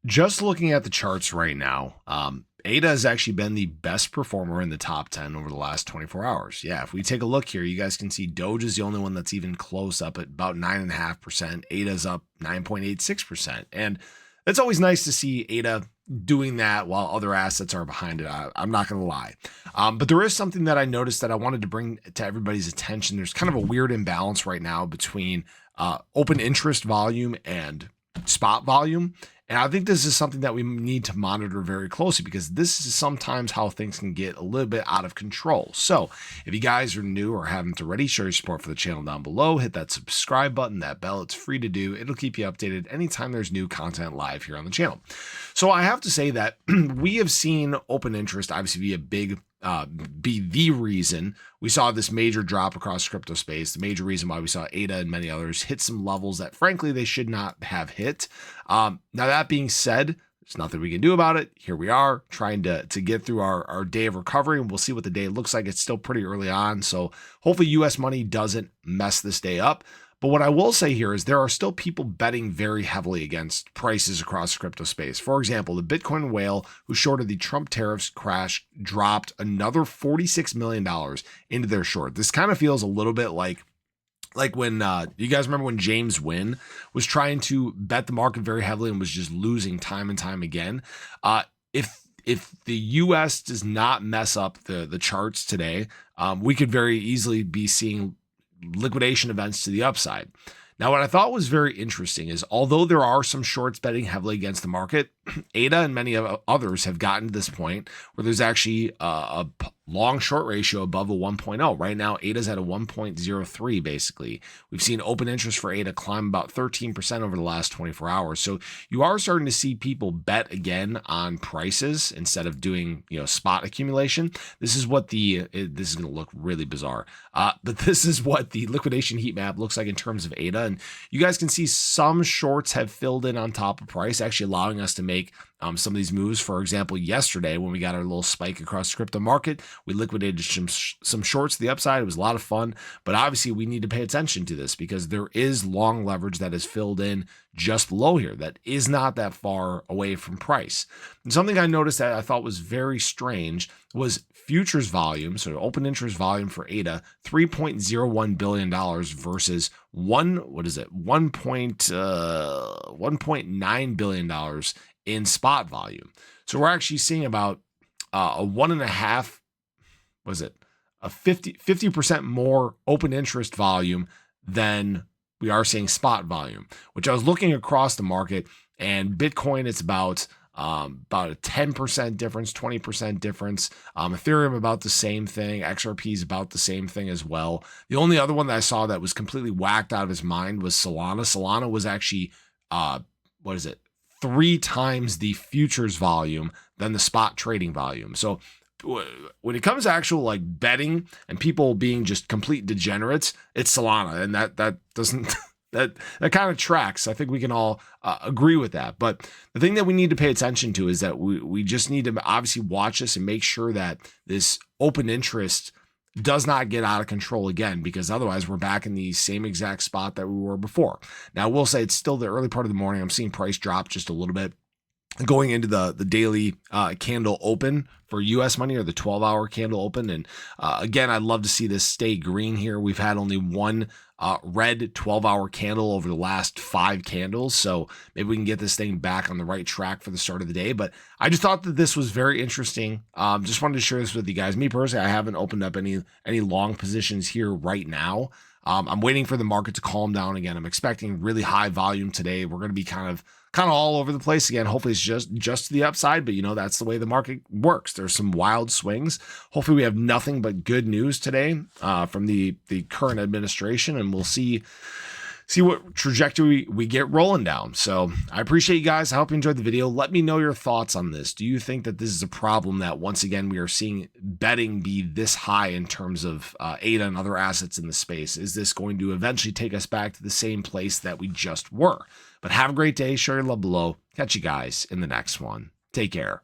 Just looking at the charts right now, ADA has actually been the best performer in the top 10 over the last 24 hours. Yeah, if we take a look here, you guys can see Doge is the only one that's even close, up at about 9.5%. ADA's up 9.86%. And it's always nice to see ADA doing that while other assets are behind it. I'm not going to lie. But there is something that I noticed that I wanted to bring to everybody's attention. There's kind of a weird imbalance right now between open interest volume and spot volume. And I think this is something that we need to monitor very closely, because this is sometimes how things can get a little bit out of control. So if you guys are new or haven't already, show your support for the channel down below. Hit that subscribe button, that bell. It's free to do. It'll keep you updated anytime there's new content live here on the channel. So I have to say that we have seen open interest obviously be the reason we saw this major drop across crypto space, the major reason why we saw ADA and many others hit some levels that frankly they should not have hit. Now that being said, there's nothing we can do about it. Here we are trying to get through our day of recovery, and we'll see what the day looks like. It's still pretty early on, so hopefully US money doesn't mess this day up. But what I will say here is there are still people betting very heavily against prices across the crypto space. For example, the Bitcoin whale who shorted the Trump tariffs crash dropped another $46 million into their short. This kind of feels a little bit like when you guys remember when James Wynn was trying to bet the market very heavily and was just losing time and time again. If the US does not mess up the charts today, we could very easily be seeing liquidation events to the upside. Now, what I thought was very interesting is although there are some shorts betting heavily against the market, ADA and many others have gotten to this point where there's actually a long short ratio above a 1.0. Right now, ADA's at a 1.03 basically. We've seen open interest for ADA climb about 13% over the last 24 hours. So you are starting to see people bet again on prices instead of doing, spot accumulation. This is what this is going to look really bizarre. But this is what the liquidation heat map looks like in terms of ADA. And you guys can see some shorts have filled in on top of price, actually allowing us to make some of these moves. For example, yesterday when we got our little spike across the crypto market, we liquidated some shorts to the upside. It was a lot of fun, but obviously we need to pay attention to this because there is long leverage that is filled in just below here that is not that far away from price. And something I noticed that I thought was very strange was futures volume, so open interest volume for ADA, $3.01 billion versus $1.9 billion in spot volume. So we're actually seeing about a 50% more open interest volume than we are seeing spot volume, which I was looking across the market, and Bitcoin, it's about a 10% difference, 20% difference. Ethereum about the same thing. XRP is about the same thing as well. The only other one that I saw that was completely whacked out of his mind was Solana. Solana was actually, 3 times the futures volume than the spot trading volume. So when it comes to actual betting and people being just complete degenerates, it's Solana, and that doesn't that kind of tracks. I think we can all agree with that. But the thing that we need to pay attention to is that we just need to obviously watch this and make sure that this open interest does not get out of control again, because otherwise we're back in the same exact spot that we were before. Now, I will say it's still the early part of the morning. I'm seeing price drop just a little bit going into the daily candle open for US money, or the 12-hour candle open. And again, I'd love to see this stay green here. We've had only one red 12-hour candle over the last 5 candles. So maybe we can get this thing back on the right track for the start of the day. But I just thought that this was very interesting. Just wanted to share this with you guys. Me personally, I haven't opened up any long positions here right now. I'm waiting for the market to calm down again. I'm expecting really high volume today. We're going to be kind of all over the place again. Hopefully it's just to the upside, but that's the way the market works. There's some wild swings. Hopefully we have nothing but good news today from the current administration, and we'll see what trajectory we get rolling down. So I appreciate you guys. I hope you enjoyed the video. Let me know your thoughts on this. Do you think that this is a problem that once again we are seeing betting be this high in terms of ADA and other assets in the space? Is this going to eventually take us back to the same place that we just were? But have a great day. Share your love below. Catch you guys in the next one. Take care.